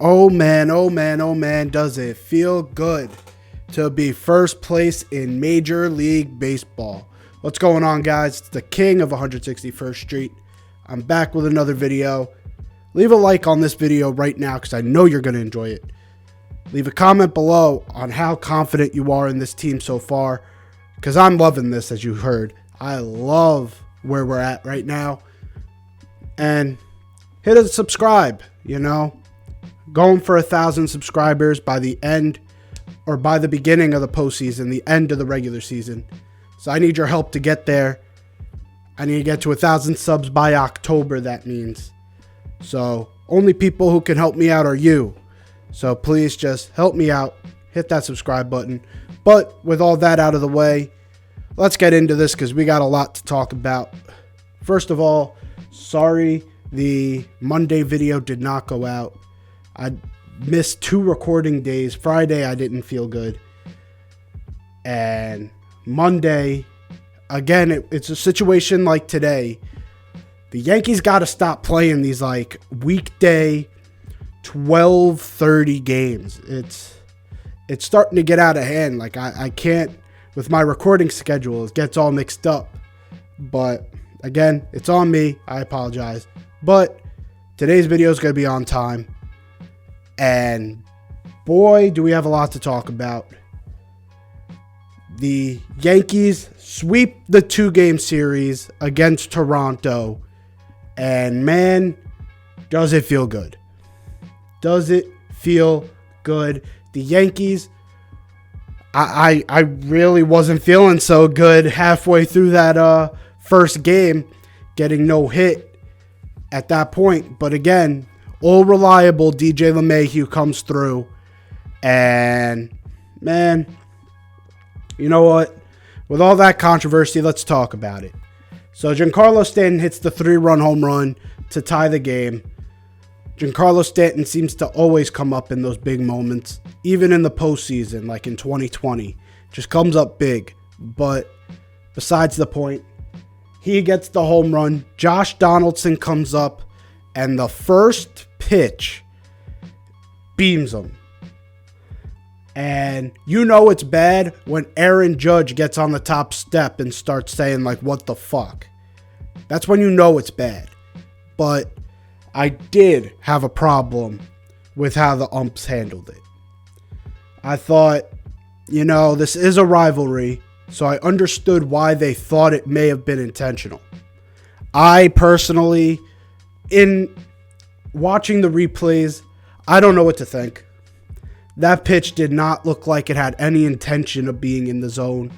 Oh man, oh man, oh man, does it feel good to be first place in Major League Baseball. What's going on, guys? It's the king of 161st Street. I'm back with another video. Leave a like on this video right now because I know you're going to enjoy it. Leave a comment below on how confident you are in this team so far because I'm loving this, as you heard. I love where we're at right now. And hit a subscribe, Going for 1,000 subscribers by the end or by the beginning of the postseason, the end of the regular season. So I need your help to get there. I need to get to 1,000 subs by October, that means. So only people who can help me out are you. So please just help me out. Hit that subscribe button. But with all that out of the way, let's get into this because we got a lot to talk about. First of all, sorry the Monday video did not go out. I missed 2 recording days. Friday, I didn't feel good. And Monday, again, it's a situation like today. The Yankees got to stop playing these weekday 12:30 games. It's starting to get out of hand. I can't, with my recording schedule, it gets all mixed up. But again, it's on me. I apologize. But today's video is going to be on time. And boy, do we have a lot to talk about. The Yankees sweep the 2-game series against Toronto. And man, does it feel good. Does it feel good? The Yankees, I really wasn't feeling so good halfway through that first game, getting no hit at that point. But again, all reliable DJ LeMahieu comes through. And man, you know what? With all that controversy, let's talk about it. So Giancarlo Stanton hits the 3-run home run to tie the game. Giancarlo Stanton seems to always come up in those big moments, even in the postseason, like in 2020. Just comes up big. But besides the point, he gets the home run. Josh Donaldson comes up, and the first pitch beams him. And you know it's bad when Aaron Judge gets on the top step and starts saying, what the fuck? That's when you know it's bad. But I did have a problem with how the umps handled it. I thought, this is a rivalry, so I understood why they thought it may have been intentional. I personally, in watching the replays, I don't know what to think. That pitch did not look like it had any intention of being in the zone,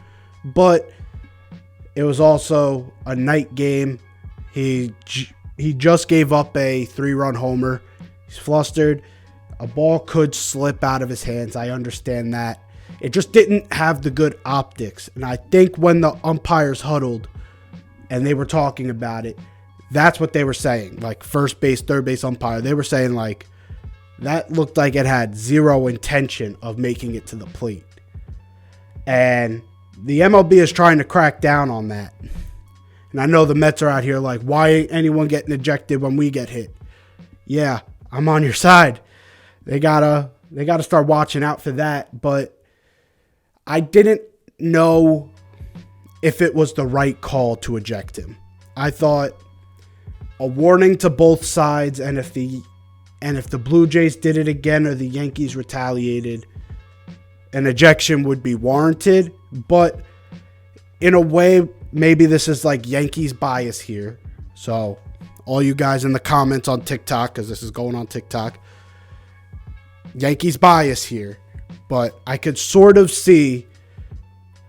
but it was also a night game. He just gave up a 3-run homer. He's flustered. A ball could slip out of his hands. I understand that. It just didn't have the good optics. And I think when the umpires huddled and they were talking about it, that's what they were saying. First base, third base umpire. They were saying that looked like it had zero intention of making it to the plate. And the MLB is trying to crack down on that. And I know the Mets are out here why ain't anyone getting ejected when we get hit? Yeah, I'm on your side. They gotta start watching out for that. But I didn't know if it was the right call to eject him. I thought a warning to both sides, and if the Blue Jays did it again or the Yankees retaliated, an ejection would be warranted. But in a way, maybe this is Yankees bias here. So all you guys in the comments on TikTok, because this is going on TikTok, Yankees bias here. But I could sort of see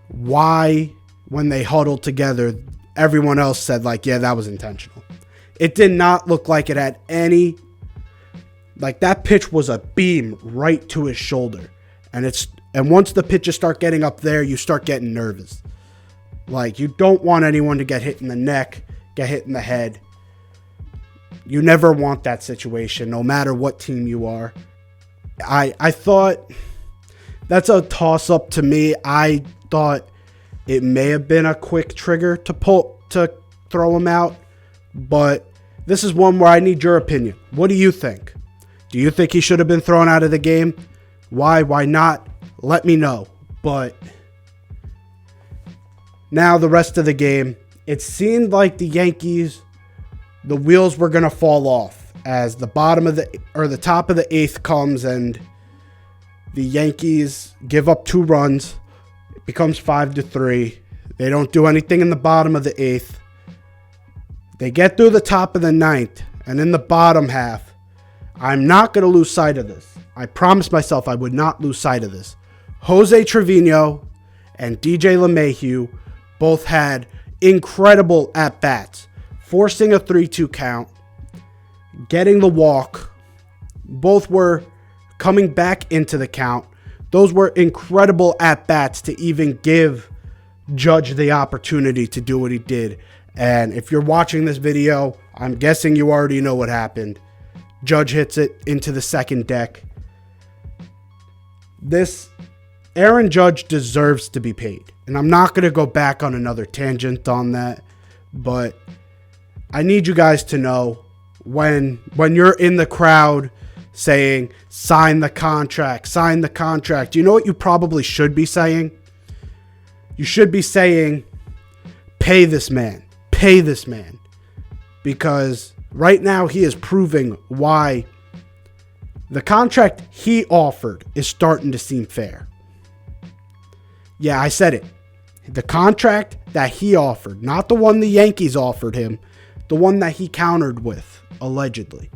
why when they huddled together, everyone else said yeah, that was intentional. It did not look like it had any, that pitch was a beam right to his shoulder. And once the pitches start getting up there, you start getting nervous. You don't want anyone to get hit in the neck, get hit in the head. You never want that situation, no matter what team you are. I thought that's a toss-up to me. I thought it may have been a quick trigger to throw him out. But this is one where I need your opinion. What do you think? Do you think he should have been thrown out of the game? Why? Why not? Let me know. But now the rest of the game, it seemed like the Yankees, the wheels were going to fall off as the top of the eighth comes and the Yankees give up 2 runs. It becomes 5-3. They don't do anything in the bottom of the eighth. They get through the top of the ninth, and in the bottom half, I'm not going to lose sight of this. I promised myself I would not lose sight of this. Jose Trevino and DJ LeMahieu both had incredible at-bats, forcing a 3-2 count, getting the walk. Both were coming back into the count. Those were incredible at-bats to even give Judge the opportunity to do what he did. And if you're watching this video, I'm guessing you already know what happened. Judge hits it into the second deck. Aaron Judge deserves to be paid. And I'm not going to go back on another tangent on that. But I need you guys to know when you're in the crowd saying, sign the contract, sign the contract. You know what you probably should be saying? You should be saying, pay this man. Pay this man. Because right now he is proving why the contract he offered is starting to seem fair. Yeah, I said it. The contract that he offered, not the one the Yankees offered him, the one that he countered with, allegedly.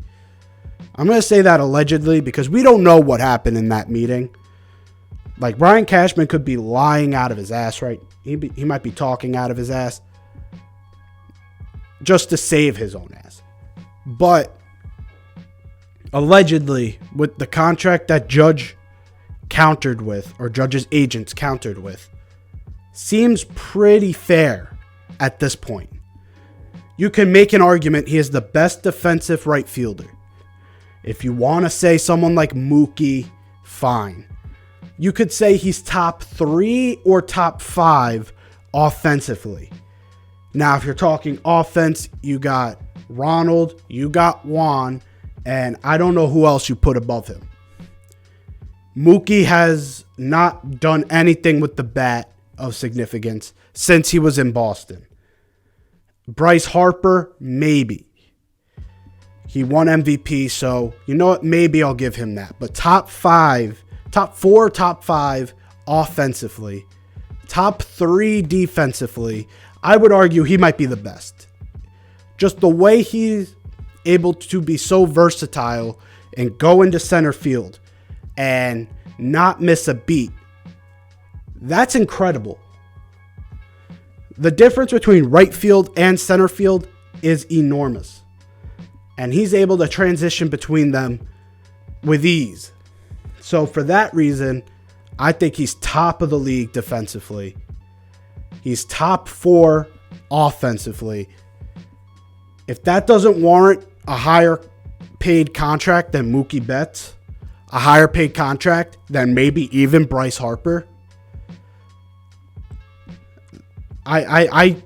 I'm going to say that allegedly because we don't know what happened in that meeting. Like, Brian Cashman could be lying out of his ass, right? He might be talking out of his ass just to save his own ass. But allegedly, with the contract that Judge countered with, or Judge's agents countered with, seems pretty fair at this point. You can make an argument he is the best defensive right fielder. If you want to say someone like Mookie, fine. You could say he's top 3 or top 5 offensively. Now, if you're talking offense, you got Ronald, you got Juan, and I don't know who else you put above him. Mookie has not done anything with the bat of significance since he was in Boston. Bryce Harper, maybe. He won MVP, so you know what? Maybe I'll give him that. But top 4, top 5 offensively, top 3 defensively, I would argue he might be the best. Just the way he's able to be so versatile and go into center field and not miss a beat. That's incredible. The difference between right field and center field is enormous. And he's able to transition between them with ease. So for that reason, I think he's top of the league defensively. He's top 4 offensively. If that doesn't warrant a higher paid contract than Mookie Betts, a higher paid contract than maybe even Bryce Harper, I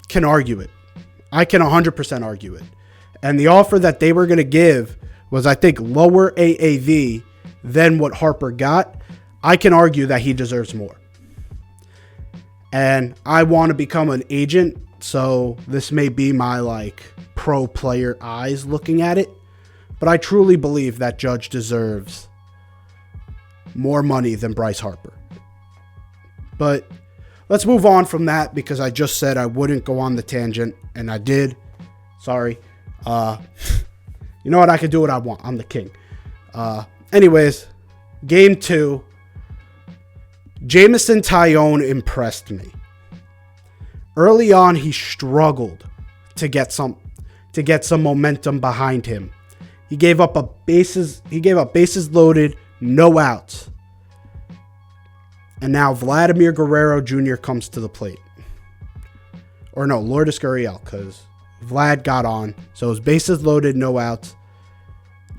can argue it. I can 100% argue it. And the offer that they were going to give was, I think, lower AAV than what Harper got. I can argue that he deserves more. And I want to become an agent, so this may be my pro player eyes looking at it. But I truly believe that Judge deserves more money than Bryce Harper. But let's move on from that because I just said I wouldn't go on the tangent, and I did. Sorry. You know what? I can do what I want. I'm the king. Anyways, game 2. Jameson Taillon impressed me. Early on, he struggled to get some momentum behind him. He gave up bases loaded, no outs. And now Vladimir Guerrero Jr. comes to the plate. Or no, Lourdes Gurriel, because Vlad got on. So it was bases loaded, no outs.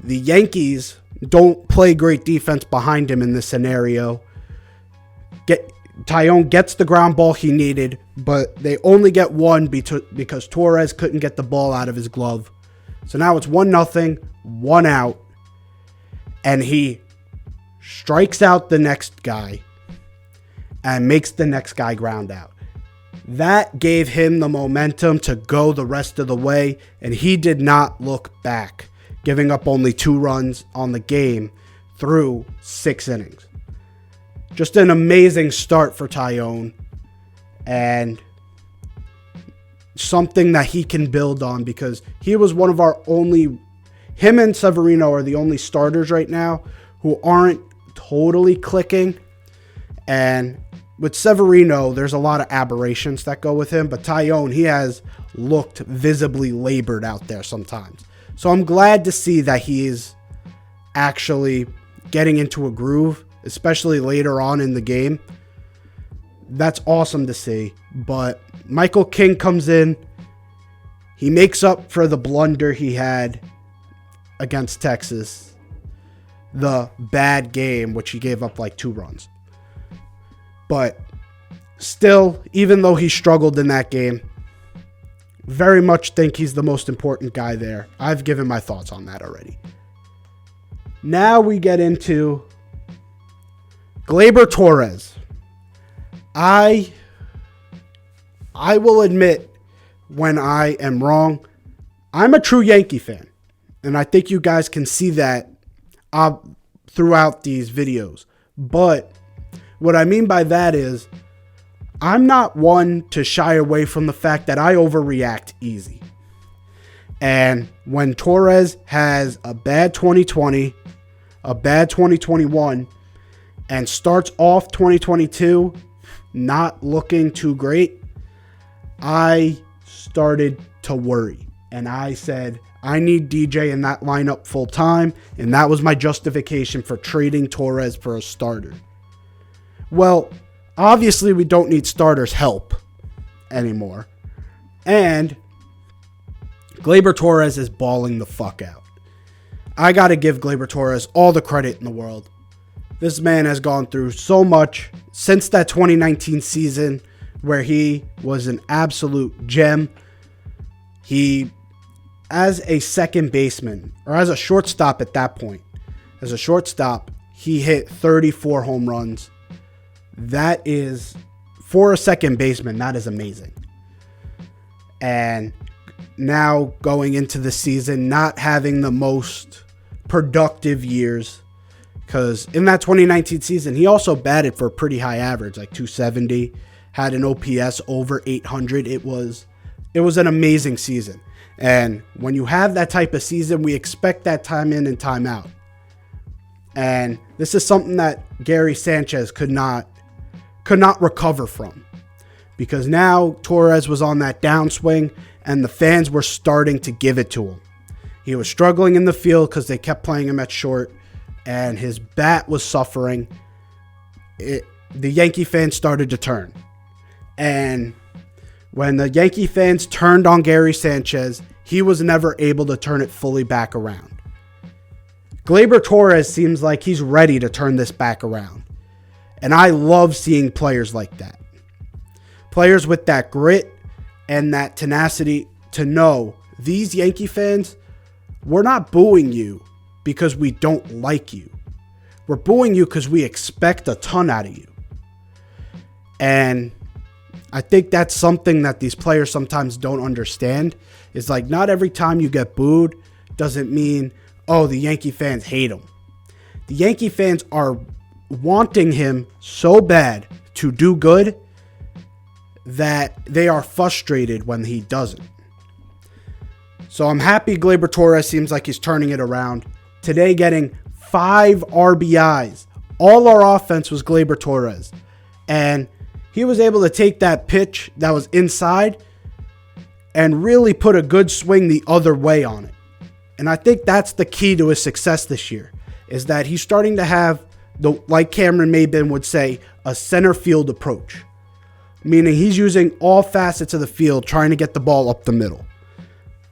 The Yankees don't play great defense behind him in this scenario. Taillon gets the ground ball he needed, but they only get one because Torres couldn't get the ball out of his glove. So now it's 1-0, 1 out. and he strikes out the next guy and makes the next guy ground out. That gave him the momentum to go the rest of the way, and he did not look back, giving up only 2 runs on the game through 6 innings. Just an amazing start for Taillon, and something that he can build on, because he was one of our only, him and Severino are the only starters right now who aren't totally clicking. And with Severino, there's a lot of aberrations that go with him, but Taillon, he has looked visibly labored out there sometimes. So I'm glad to see that he is actually getting into a groove, especially later on in the game. That's awesome to see. But Michael King comes in. He makes up for the blunder he had against Texas, the bad game, which he gave up like 2 runs. But still, even though he struggled in that game, very much think he's the most important guy there. I've given my thoughts on that already. Now we get into Gleyber Torres. I will admit when I am wrong. I'm a true Yankee fan, and I think you guys can see that throughout these videos. But what I mean by that is, I'm not one to shy away from the fact that I overreact easy. And when Torres has a bad 2020, a bad 2021, and starts off 2022 not looking too great, I started to worry. And I said, I need DJ in that lineup full time. And that was my justification for trading Torres for a starter. Well, obviously we don't need starters' help anymore. And Gleyber Torres is balling the fuck out. I got to give Gleyber Torres all the credit in the world. This man has gone through so much since that 2019 season where he was an absolute gem. He, as a second baseman, or as a shortstop at that point, as a shortstop, he hit 34 home runs. That is, for a second baseman, that is amazing. And now going into the season, not having the most productive years, because in that 2019 season, he also batted for a pretty high average, like 270, had an OPS over 800. It was an amazing season. And when you have that type of season, we expect that time in and time out. And this is something that Gary Sanchez could not recover from, because now Torres was on that downswing and the fans were starting to give it to him. He was struggling in the field because they kept playing him at short, and his bat was suffering. The Yankee fans started to turn. And when the Yankee fans turned on Gary Sanchez, he was never able to turn it fully back around. Gleyber Torres seems like he's ready to turn this back around. And I love seeing players like that. Players with that grit and that tenacity to know, these Yankee fans, we're not booing you because we don't like you. We're booing you because we expect a ton out of you. And I think that's something that these players sometimes don't understand. Is like, not every time you get booed doesn't mean, oh, the Yankee fans hate him. The Yankee fans are wanting him so bad to do good that they are frustrated when he doesn't. So I'm happy Gleyber Torres seems like he's turning it around. Today getting 5 RBIs. All our offense was Gleyber Torres. And he was able to take that pitch that was inside and really put a good swing the other way on it. And I think that's the key to his success this year, is that he's starting to have, like Cameron Maybin would say, a center field approach. Meaning he's using all facets of the field, trying to get the ball up the middle.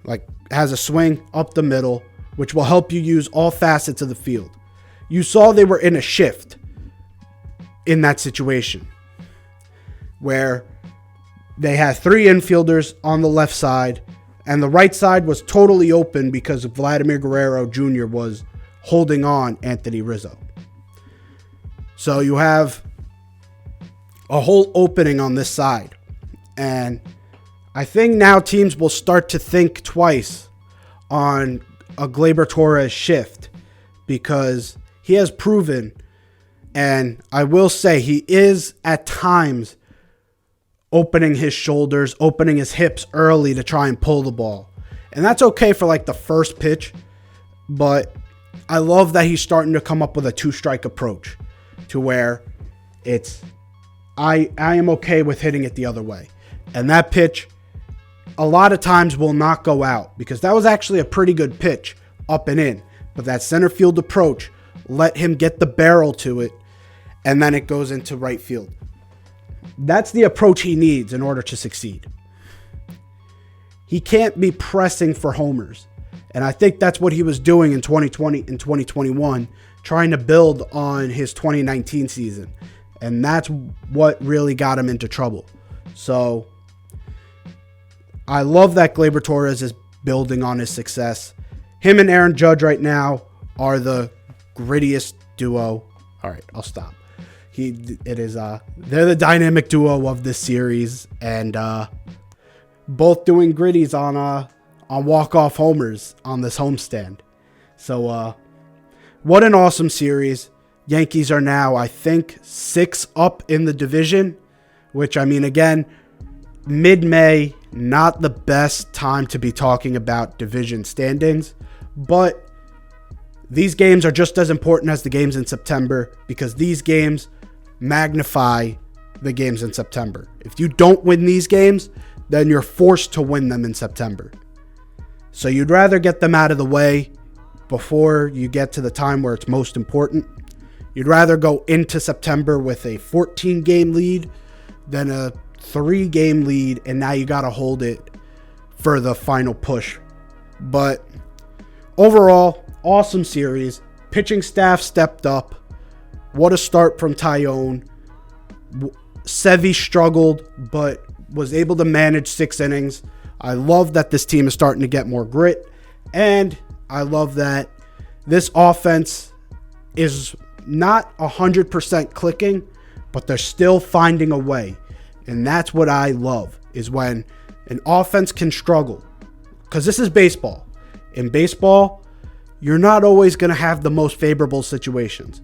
Like, has a swing up the middle, which will help you use all facets of the field. You saw they were in a shift in that situation, where they had 3 infielders on the left side, and the right side was totally open because Vladimir Guerrero Jr. was holding on Anthony Rizzo. So you have a whole opening on this side. And I think now teams will start to think twice on a Gleyber Torres shift, because he has proven, and I will say he is at times opening his shoulders, opening his hips early to try and pull the ball. And that's okay for like the first pitch, but I love that he's starting to come up with a two-strike approach to where it's, I am okay with hitting it the other way. And that pitch a lot of times will not go out, because that was actually a pretty good pitch up and in. But that center field approach let him get the barrel to it, and then it goes into right field. That's the approach he needs in order to succeed. He can't be pressing for homers. And I think that's what he was doing in 2020 and 2021, trying to build on his 2019 season. And that's what really got him into trouble. So I love that Gleyber Torres is building on his success. Him and Aaron Judge right now are the grittiest duo. All right, I'll stop. They're the dynamic duo of this series, and both doing gritties on walk-off homers on this homestand. So what an awesome series. Yankees are now, I think, 6 up in the division, which, I mean, again, mid-May, not the best time to be talking about division standings, but these games are just as important as the games in September, because these games magnify the games in September. If you don't win these games, then you're forced to win them in September. So you'd rather get them out of the way before you get to the time where it's most important. You'd rather go into September with a 14-game lead than a 3-game lead, and now you got to hold it for the final push. But overall, awesome series. Pitching staff stepped up. What a start from Tyone. Sevy struggled, but was able to manage 6 innings. I love that this team is starting to get more grit, and I love that this offense is not 100% clicking, but they're still finding a way. And that's what I love, is when an offense can struggle. Because this is baseball. In baseball, you're not always going to have the most favorable situations.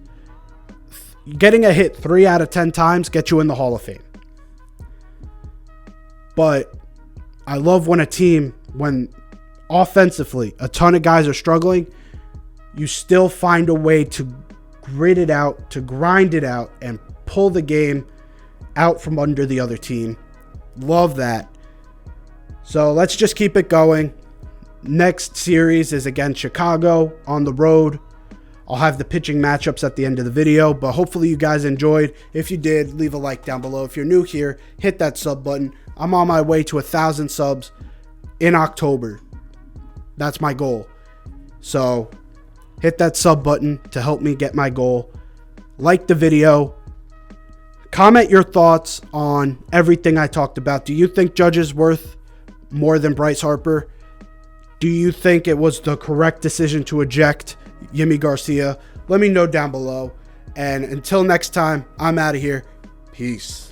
Getting a hit 3 out of 10 times gets you in the Hall of Fame. But I love when offensively a ton of guys are struggling, you still find a way to grit it out, to grind it out, and pull the game out from under the other team. Love that. So let's just keep it going. Next series is against Chicago on the road. I'll have the pitching matchups at the end of the video, but hopefully you guys enjoyed. If you did, leave a like down below. If you're new here, hit that sub button. I'm on my way to 1,000 subs in October. That's my goal. So hit that sub button to help me get my goal. Like the video. Comment your thoughts on everything I talked about. Do you think Judge is worth more than Bryce Harper? Do you think it was the correct decision to eject Yimi Garcia? Let me know down below. And until next time, I'm out of here. Peace.